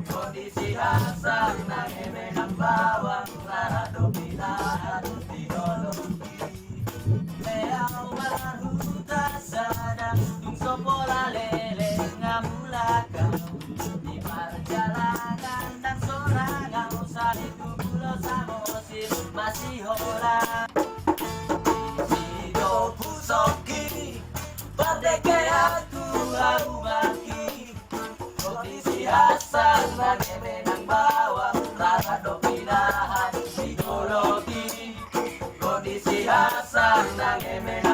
Kondisi hasang ng eme ng bawang Lara dominahan teknologi Leang maruta sana Dung sopola lele ngamulakan Di perjalanan dan sorangan Usah itu pulau Samosir masih hola Sido pusoki Berdeke aku harumaki Kondisi hasang ng eme ng bawang Lara dominahan teknologi Kondisi hasang ng eme